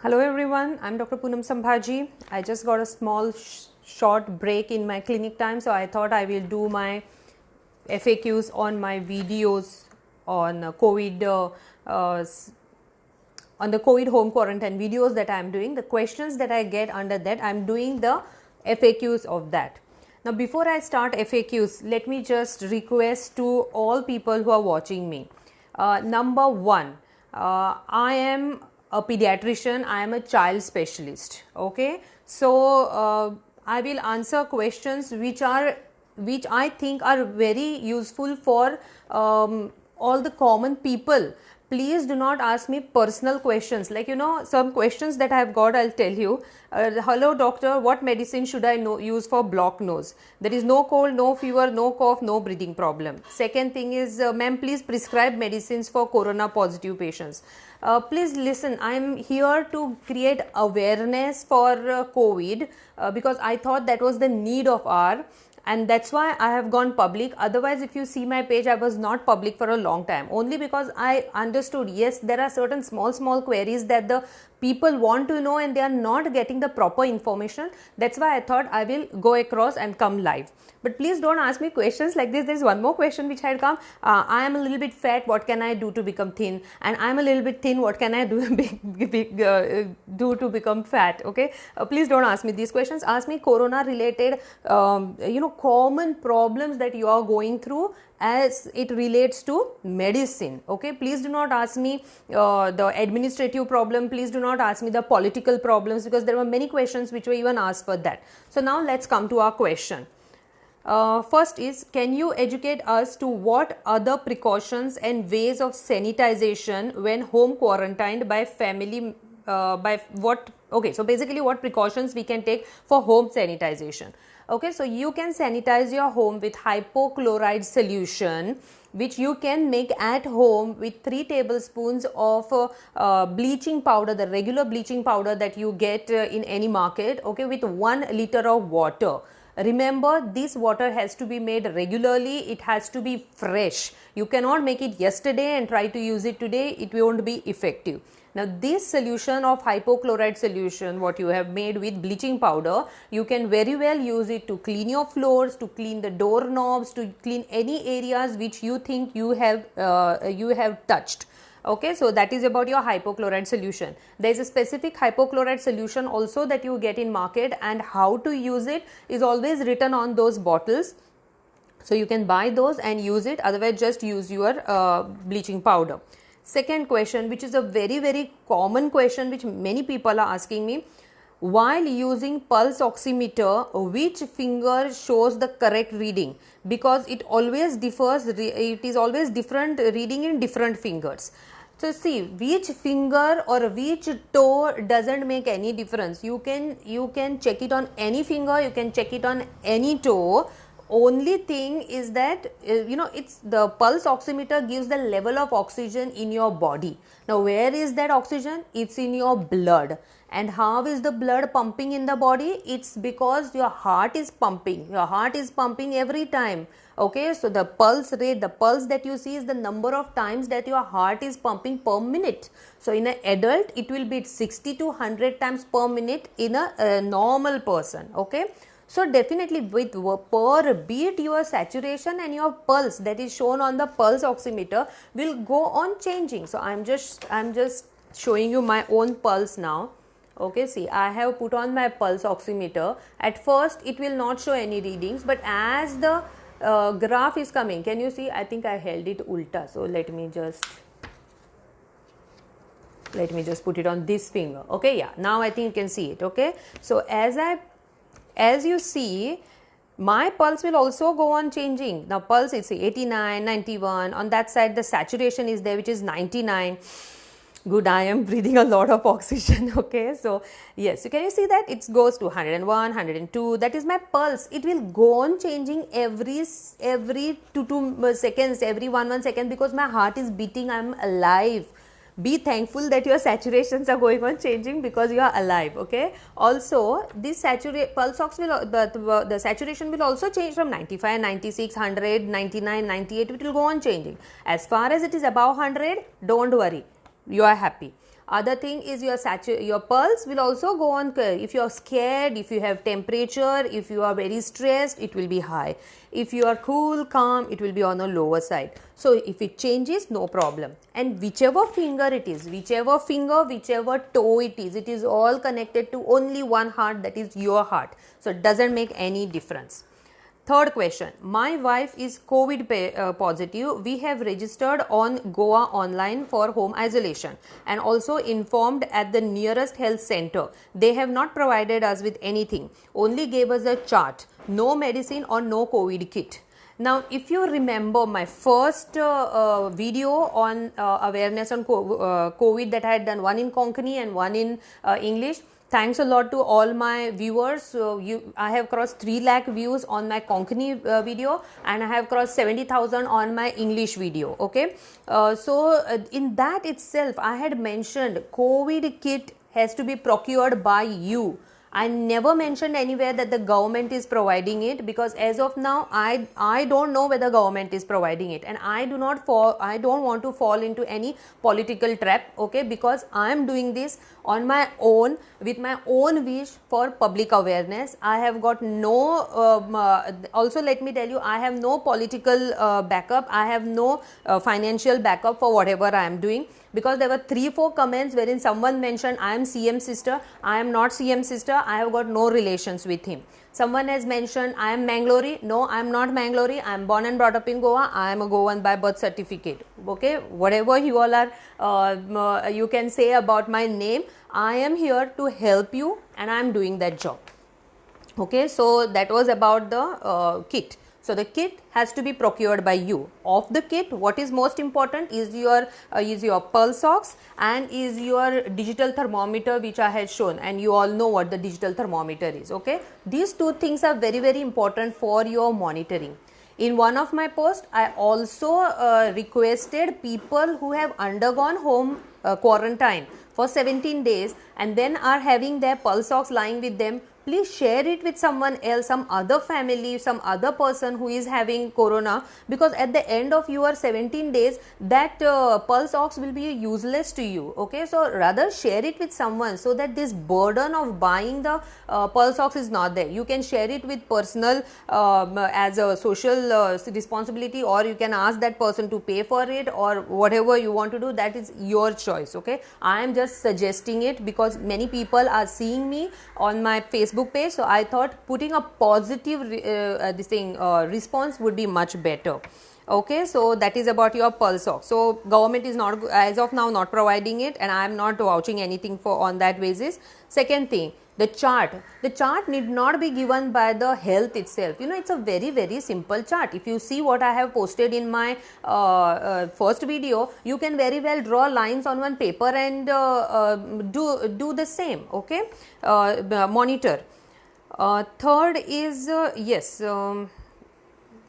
Hello everyone, I'm Dr. Poonam Sambhaji. I just got a small short break in my clinic time, so I thought I will do my FAQs on my videos on on the COVID home quarantine videos that I am doing. The questions that I get under that, I am doing the FAQs of that. Now before I start FAQs, let me just request to all people who are watching me. Number one, I am a pediatrician, I am a child specialist. Okay, so I will answer questions which I think are very useful for all the common people. Please do not ask me personal questions, like some questions that I have got. I'll tell you. Hello doctor, what medicine should I use for blocked nose? There is no cold, no fever, no cough, no breathing problem. Second thing is, ma'am, please prescribe medicines for corona positive patients. Please listen, I am here to create awareness for COVID because I thought that was the need of our, and that's why I have gone public. Otherwise, if you see my page, I was not public for a long time, only because I understood, yes, there are certain small queries that the people want to know and they are not getting the proper information. That's why I thought I will go across and come live. But please don't ask me questions like this. There is one more question which had come. I am a little bit fat, what can I do to become thin? And I am a little bit thin, what can I do, do to become fat? Okay, please don't ask me these questions. Ask me corona related common problems that you are going through as it relates to medicine. Okay, please do not ask me the administrative problem, please do not ask me the political problems, because there were many questions which were even asked for that. So now let's come to our question. First is, can you educate us to what other precautions and ways of sanitization when home quarantined by family, so basically what precautions we can take for home sanitization. Okay, so you can sanitize your home with hypochlorite solution, which you can make at home with 3 tablespoons of bleaching powder, the regular bleaching powder that you get in any market, okay, with 1 liter of water. Remember, this water has to be made regularly, it has to be fresh. You cannot make it yesterday and try to use it today, it won't be effective. Now this solution of hypochlorite solution, what you have made with bleaching powder, you can very well use it to clean your floors, to clean the doorknobs, to clean any areas which you think you have touched. Okay, so that is about your hypochlorite solution. There is a specific hypochlorite solution also that you get in market, and how to use it is always written on those bottles. So you can buy those and use it, otherwise just use your bleaching powder. Second question, which is a very common question which many people are asking me: while using pulse oximeter, which finger shows the correct reading? Because it always differs, it is always different reading in different fingers. So see, which finger or which toe doesn't make any difference. You can check it on any finger, you can check it on any toe. Only thing is that it's the pulse oximeter gives the level of oxygen in your body. Now where is that oxygen? It's in your blood. And how is the blood pumping in the body? It's because your heart is pumping. Your heart is pumping every time. Okay, so the pulse rate, the pulse that you see is the number of times that your heart is pumping per minute. So in an adult, it will be 60 to 100 times per minute in a normal person. Okay. So definitely with per beat, your saturation and your pulse that is shown on the pulse oximeter will go on changing. So I'm just showing you my own pulse now. Okay, see, I have put on my pulse oximeter. At first it will not show any readings, but as the graph is coming, can you see? I think I held it ulta. So let me just put it on this finger. Okay, yeah, now I think you can see it. Okay, so as you see, my pulse will also go on changing. Now pulse is 89, 91, on that side the saturation is there, which is 99. Good, I am breathing a lot of oxygen. Okay, so yes, so can you see that it goes to 101, 102, that is my pulse. It will go on changing every 2 seconds, every 1 second, because my heart is beating, I am alive. Be thankful that your saturations are going on changing because you are alive. Okay, also this pulse ox will the saturation will also change from 95, 96, 100, 99, 98. It will go on changing. As far as it is above 100, don't worry, you are happy. Other thing is your pulse will also go on. If you are scared, if you have temperature, if you are very stressed, it will be high. If you are cool, calm, it will be on the lower side. So if it changes, no problem. And whichever finger it is, whichever finger, whichever toe it is all connected to only one heart, that is your heart. So it doesn't make any difference. Third question, my wife is COVID positive. We have registered on Goa online for home isolation and also informed at the nearest health center. They have not provided us with anything, only gave us a chart, no medicine or no COVID kit. Now, if you remember my first video on awareness on COVID that I had done, one in Konkani and one in English. Thanks a lot to all my viewers. I have crossed 3 lakh views on my Konkani video and I have crossed 70,000 on my English video. Okay. In that itself, I had mentioned COVID kit has to be procured by you. I never mentioned anywhere that the government is providing it, because as of now I don't know whether government is providing it, and I don't want to fall into any political trap, okay, because I am doing this on my own with my own wish for public awareness. I have got no also let me tell you, I have no political backup, I have no financial backup for whatever I am doing, because there were 3-4 comments wherein someone mentioned I am CM sister. I am not CM sister. I have got no relations with him. Someone has mentioned I am Mangalore. No, I am not Mangalore. I am born and brought up in Goa. I am a Goan by birth certificate. Okay, whatever you all are, you can say about my name, I am here to help you and I am doing that job. Okay, so that was about the kit. So the kit has to be procured by you. Of the kit, what is most important is your pulse ox and is your digital thermometer, which I had shown, and you all know what the digital thermometer is. Okay, these 2 things are very, very important for your monitoring. In one of my posts, I also requested people who have undergone home quarantine for 17 days and then are having their pulse ox lying with them, please share it with someone else, some other family, some other person who is having corona, because at the end of your 17 days that pulse ox will be useless to you. Okay, so rather share it with someone so that this burden of buying the pulse ox is not there. You can share it with personal as a social responsibility, or you can ask that person to pay for it, or whatever you want to do, that is your choice. Okay, I am just suggesting it because many people are seeing me on my Facebook page, so I thought putting a positive response would be much better. Okay, so that is about your pulse ox. So government is not, as of now, not providing it, and I am not vouching anything for on that basis. Second thing, the chart need not be given by the health itself. You know, it's a very, very simple chart. If you see what I have posted in my first video, you can very well draw lines on one paper and do the same. Okay, monitor. Third is yes.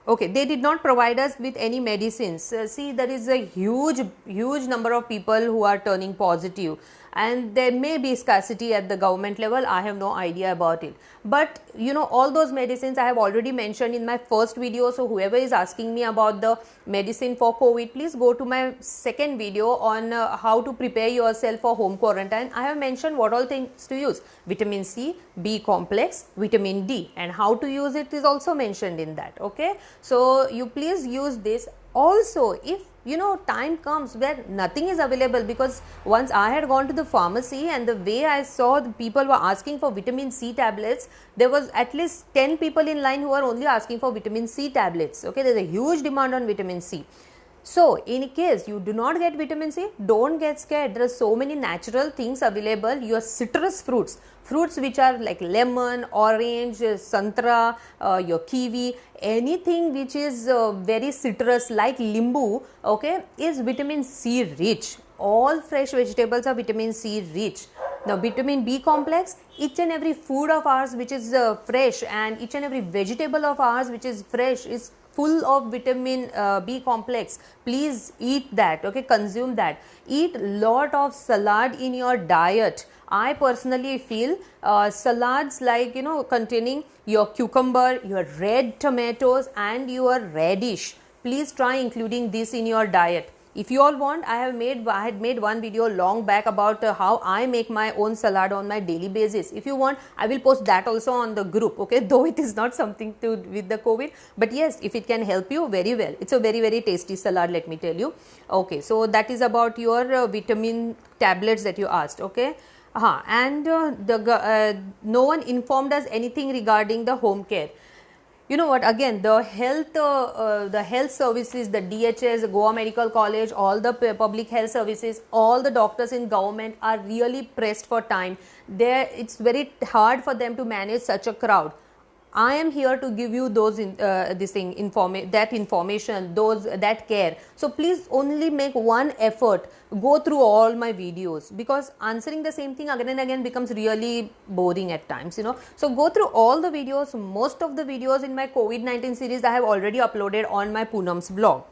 Okay, they did not provide us with any medicines. See, there is a huge number of people who are turning positive, and there may be scarcity at the government level. I have no idea about it, but you know, all those medicines I have already mentioned in my first video. So whoever is asking me about the medicine for COVID, please go to my second video on how to prepare yourself for home quarantine. I have mentioned what all things to use: vitamin C, B complex, vitamin D, and how to use it is also mentioned in that. Okay, so you please use this. Also, if you know, time comes where nothing is available, because once I had gone to the pharmacy and the way I saw the people were asking for vitamin C tablets, there was at least 10 people in line who are only asking for vitamin C tablets. Okay, there is a huge demand on vitamin C. So in case you do not get vitamin C, don't get scared. There are so many natural things available. Your citrus fruits which are like lemon, orange, santra, your kiwi, anything which is very citrus like limbu, okay, is vitamin C rich. All fresh vegetables are vitamin C rich. Now vitamin B complex, each and every food of ours which is fresh, and each and every vegetable of ours which is fresh is full of vitamin B complex. Please eat that. Okay, consume that. Eat lot of salad in your diet. I personally feel salads like, you know, containing your cucumber, your red tomatoes and your radish. Please try including this in your diet. If you all want, I had made one video long back about how I make my own salad on my daily basis. If you want, I will post that also on the group, okay, though it is not something to with the COVID, but yes, if it can help you, very well. It's a very, very tasty salad, let me tell you. Okay, so that is about your vitamin tablets that you asked, okay. And no one informed us anything regarding the home care. You know what, again, the health services, the DHS, Goa Medical College, all the public health services, all the doctors in government are really pressed for time. It's very hard for them to manage such a crowd. I am here to give you those that information, that care. So please only make one effort, go through all my videos, because answering the same thing again and again becomes really boring at times, you know. So go through all the videos. Most of the videos in my COVID-19 series I have already uploaded on my Poonam's blog.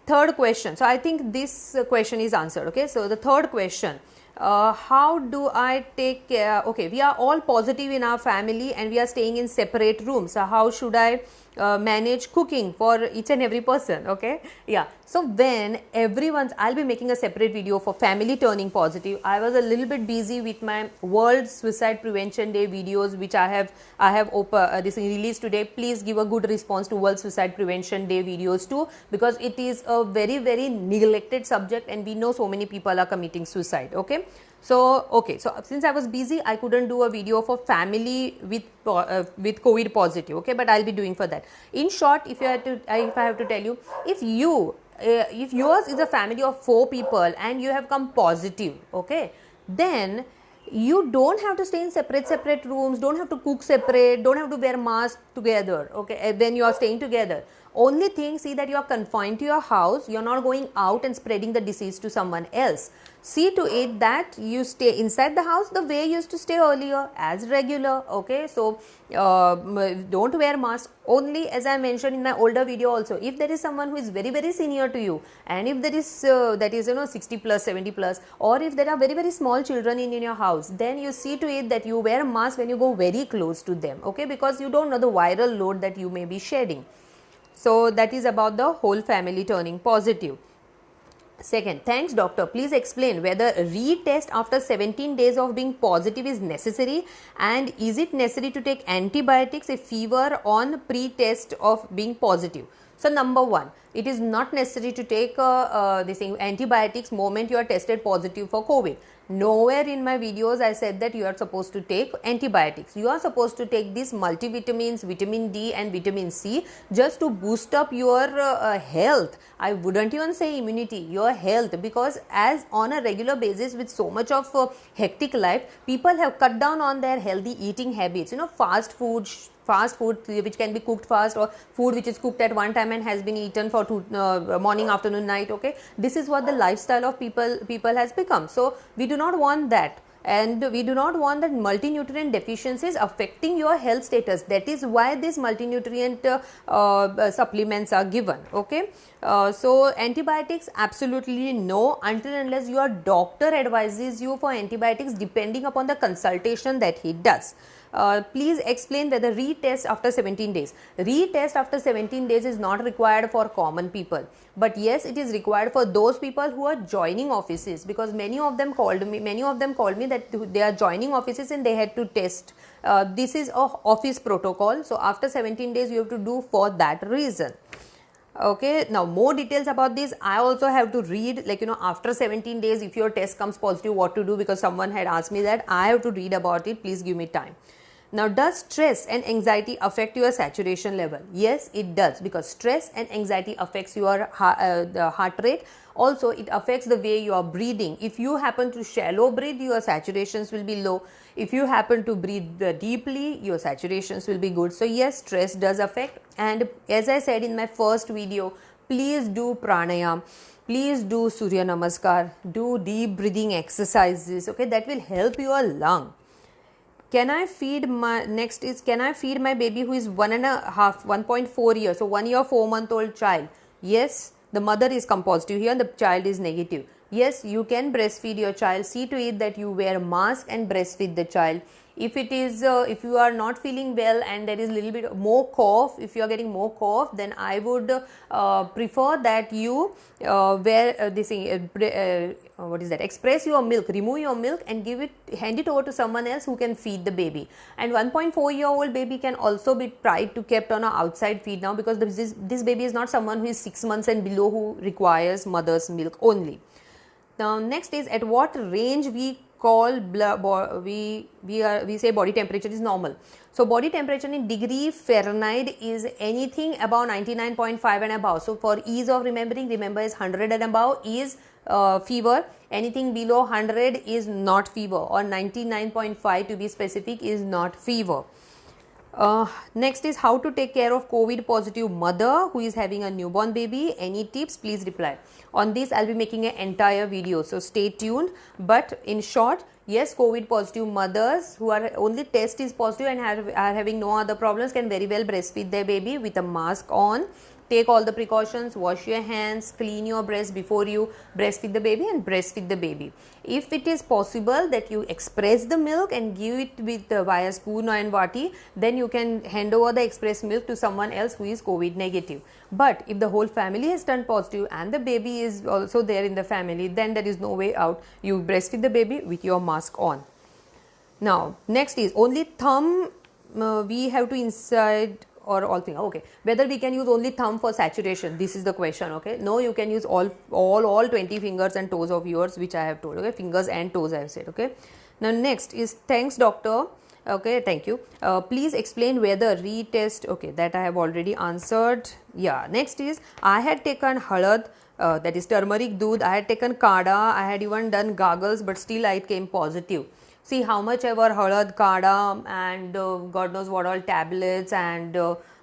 Third question. So I think this question is answered. Okay. So the third question. How do I take care? Okay, we are all positive in our family and we are staying in separate rooms. So how should I manage cooking for each and every person? Okay, yeah. So when I'll be making a separate video for family turning positive. I was a little bit busy with my World Suicide Prevention Day videos, which I have released today. Please give a good response to World Suicide Prevention Day videos too, because it is a very, very neglected subject and we know so many people are committing suicide. Okay. So since I was busy, I couldn't do a video for family with COVID positive. Okay, but I'll be doing for that. In short, if I have to tell you, if yours is a family of 4 people and you have come positive, okay, then you don't have to stay in separate rooms, don't have to cook separate, don't have to wear masks together, okay, when you are staying together. Only thing, see that you are confined to your house, you are not going out and spreading the disease to someone else. See to it that you stay inside the house the way you used to stay earlier, as regular, okay. So don't wear mask. Only, as I mentioned in my older video also, if there is someone who is very, very senior to you, and if there is that is 60 plus, 70 plus, or if there are very, very small children in your house, then you see to it that you wear a mask when you go very close to them, okay, because you don't know the viral load that you may be shedding. So that is about the whole family turning positive. Second, thanks doctor. Please explain whether retest after 17 days of being positive is necessary, and is it necessary to take antibiotics if fever on pre-test of being positive? So number one, it is not necessary to take antibiotics moment you are tested positive for COVID. Nowhere in my videos I said that you are supposed to take antibiotics. You are supposed to take these multivitamins, vitamin D and vitamin C, just to boost up your health. I wouldn't even say immunity, your health, because as on a regular basis with so much of hectic life, people have cut down on their healthy eating habits. Fast food which can be cooked fast, or food which is cooked at one time and has been eaten for morning, afternoon, night. Okay, this is what the lifestyle of people has become. So we do not want that, and we do not want that multinutrient deficiencies affecting your health status. That is why these multinutrient supplements are given. Okay, so antibiotics, absolutely no, until unless your doctor advises you for antibiotics, depending upon the consultation that he does. Please explain whether retest after 17 days. Retest after 17 days is not required for common people, but yes, it is required for those people who are joining offices, because many of them called me that they are joining offices and they had to test. This is a office protocol, so after 17 days you have to do for that reason. Okay, now more details about this I also have to read, after 17 days if your test comes positive, what to do, because someone had asked me that. I have to read about it. Please give me time. Now, does stress and anxiety affect your saturation level? Yes, it does, because stress and anxiety affects your the heart rate. Also, it affects the way you are breathing. If you happen to shallow breathe, your saturations will be low. If you happen to breathe deeply, your saturations will be good. So yes, stress does affect. And as I said in my first video, please do pranayam. Please do Surya Namaskar. Do deep breathing exercises. Okay, that will help your lung. Can I feed my baby who is 1.4 years, so 1 year 4 month old child? Yes, the mother is come positive here and the child is negative. Yes, you can breastfeed your child. See to it that you wear mask and breastfeed the child. If it is if you are not feeling well and there is a little bit more cough, if you are getting more cough, then I would prefer that you wear this thing, what is that, express your milk, remove your milk and hand it over to someone else who can feed the baby. And 1.4-year-old baby can also be tried to kept on an outside feed now, because this baby is not someone who is 6 months and below who requires mother's milk only. Now next is, at what range we call we say body temperature is normal. So body temperature in degree Fahrenheit is anything above 99.5 and above. So for ease of remembering, remember is 100 and above is fever, anything below 100 is not fever, or 99.5 to be specific is not fever. Next is how to take care of COVID positive mother who is having a newborn baby. Any tips? Please reply. On this I'll be making an entire video, so stay tuned. But in short, yes, COVID positive mothers who are only test is positive and are having no other problems can very well breastfeed their baby with a mask on. Take all the precautions, wash your hands, clean your breast before you breastfeed the baby, and breastfeed the baby. If it is possible that you express the milk and give it with via spoon and vati, then you can hand over the express milk to someone else who is COVID negative. But if the whole family has turned positive and the baby is also there in the family, then there is no way out. You breastfeed the baby with your mask on. Now next is only thumb we have to inside, or all things. Okay, whether we can use only thumb for saturation, this is the question. Okay, no, you can use all 20 fingers and toes of yours, which I have told. Okay, fingers and toes I have said. Okay, now next is, thanks doctor. Okay, thank you. Please explain whether retest. Okay, that I have already answered. Yeah, next is, I had taken halad, that is turmeric doodh, I had taken kada, I had even done gargles, but still I came positive. See, how much ever halad, kada and God knows what all tablets and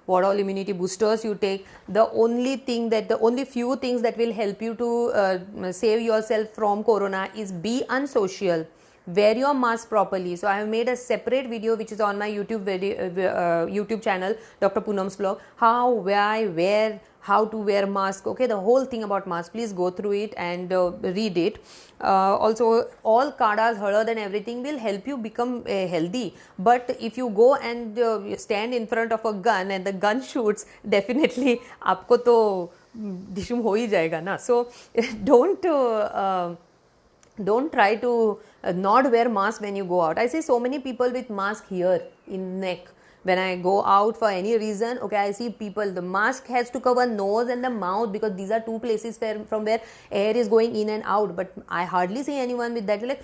what all immunity boosters you take, the only few things that will help you to save yourself from corona is be unsocial, wear your mask properly. So I have made a separate video which is on my YouTube channel, Dr. Poonam's vlog, how, why, where, how to wear mask. Okay, the whole thing about mask, please go through it and read it. Also, all kadas, halad and everything will help you become healthy. But if you go and stand in front of a gun and the gun shoots, definitely आपको तो डिशुम हो ही जाएगा ना. So don't try to not wear mask when you go out. I see so many people with mask here in neck. When I go out for any reason, okay, I see people, the mask has to cover nose and the mouth, because these are two places from where air is going in and out. But I hardly see anyone with that, like,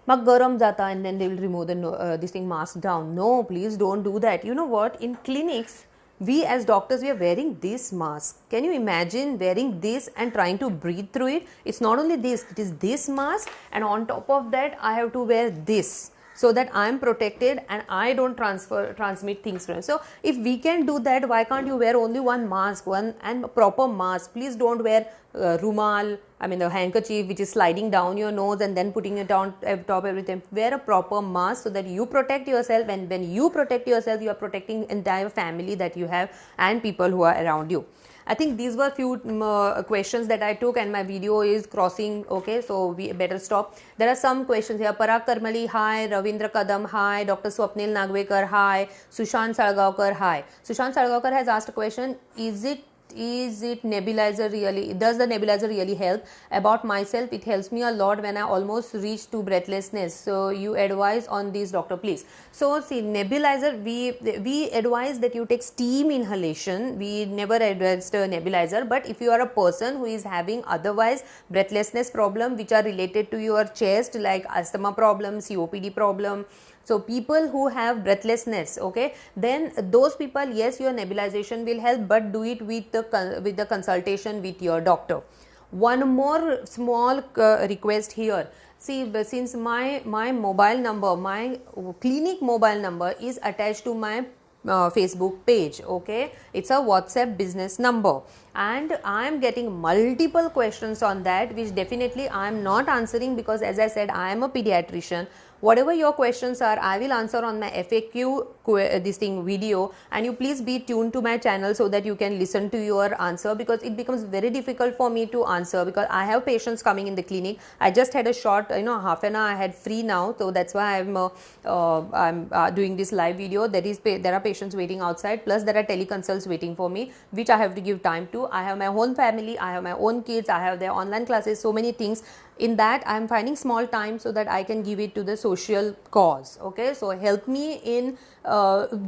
mag garam jata, and then they will remove the this thing mask down. No, please don't do that. You know what? In clinics, we as doctors, we are wearing this mask. Can you imagine wearing this and trying to breathe through it? It's not only this, it is this mask, and on top of that, I have to wear this, so that I am protected and I don't transmit things from. So if we can do that, why can't you wear only one mask, one and proper mask? Please don't wear rumal, I mean the handkerchief which is sliding down your nose and then putting it on top everything. Wear a proper mask so that you protect yourself, and when you protect yourself, you are protecting entire family that you have and people who are around you. I think these were few questions that I took, and my video is crossing. Okay, so we better stop. There are some questions here. Parag Karmali, hi. Ravindra Kadam, hi. Dr. Swapnil Nagwekar, hi. Sushant Salgaonkar, hi. Sushant Salgaonkar has asked a question: is it nebulizer really, does the nebulizer really help? About myself, it helps me a lot when I almost reach to breathlessness. So you advise on this, doctor, please. So see, nebulizer, we advise that you take steam inhalation. We never advised a nebulizer. But if you are a person who is having otherwise breathlessness problem which are related to your chest, like asthma problem, COPD problem, so people who have breathlessness, okay, then those people, yes, your nebulization will help, but do it with the consultation with your doctor. One more small request here. See, since my mobile number, my clinic mobile number is attached to my Facebook page, okay, it's a WhatsApp business number. and I am getting multiple questions on that, which definitely I am not answering, because as I said, I am a pediatrician. Whatever your questions are, I will answer on my FAQ this thing video, and you please be tuned to my channel so that you can listen to your answer, because it becomes very difficult for me to answer, because I have patients coming in the clinic. I just had a short half an hour I had free now, so that's why I'm doing this live video. There are patients waiting outside, plus there are teleconsults waiting for me, which I have to give time to. I have my own family, I have my own kids, I have their online classes, so many things. In that I am finding small time so that I can give it to the social cause. Okay, so help me in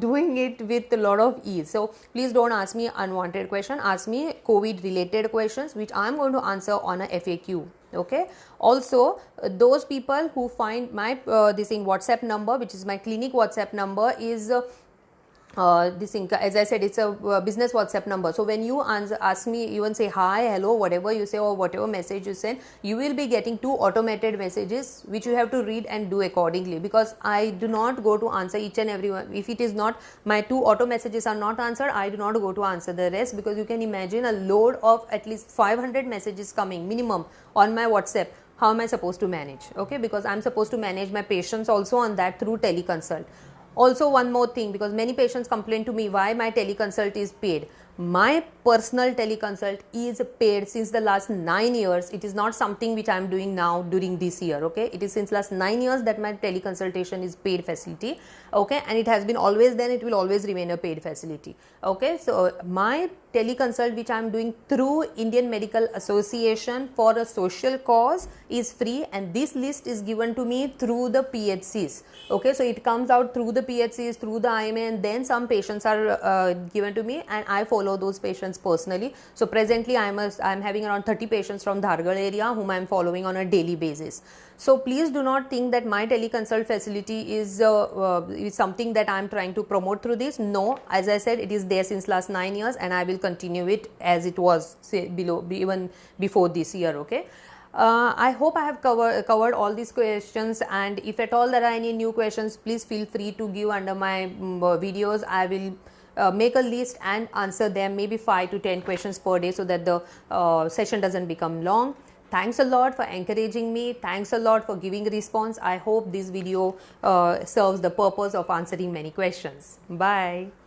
doing it with a lot of ease. So please don't ask me unwanted question, ask me COVID related questions, which I am going to answer on a FAQ. Okay, also those people who find my this thing WhatsApp number, which is my clinic WhatsApp number, is this thing, as I said, it's a business WhatsApp number. So when you ask me, even say hi, hello, whatever you say or whatever message you send, you will be getting 2 automated messages which you have to read and do accordingly, because I do not go to answer each and every one. If it is not, my 2 auto messages are not answered, I do not go to answer the rest, because you can imagine a load of at least 500 messages coming minimum on my WhatsApp. How am I supposed to manage? Okay, because I'm supposed to manage my patients also on that through teleconsult. Also, one more thing, because many patients complain to me why my teleconsult is paid. My personal teleconsult is paid since the last 9 years. It is not something which I am doing now during this year. Okay, it is since last 9 years that my teleconsultation is paid facility. Okay, and it has been always, then it will always remain a paid facility. Okay, so my teleconsult which I am doing through Indian Medical Association for a social cause is free, and this list is given to me through the PHCs. Okay, so it comes out through the PHCs, through the IMA, and then some patients are given to me, and I follow those patients personally. So presently I am having around 30 patients from Dhargal area whom I am following on a daily basis. So please do not think that my teleconsult facility is something that I am trying to promote through this. No, as I said, it is there since last 9 years, and I will continue it as it was, say, even before this year. Okay. I hope I have covered all these questions, and if at all there are any new questions, please feel free to give under my videos. I will make a list and answer them, maybe 5 to 10 questions per day, so that the session doesn't become long. Thanks a lot for encouraging me. Thanks a lot for giving response. I hope this video serves the purpose of answering many questions. Bye.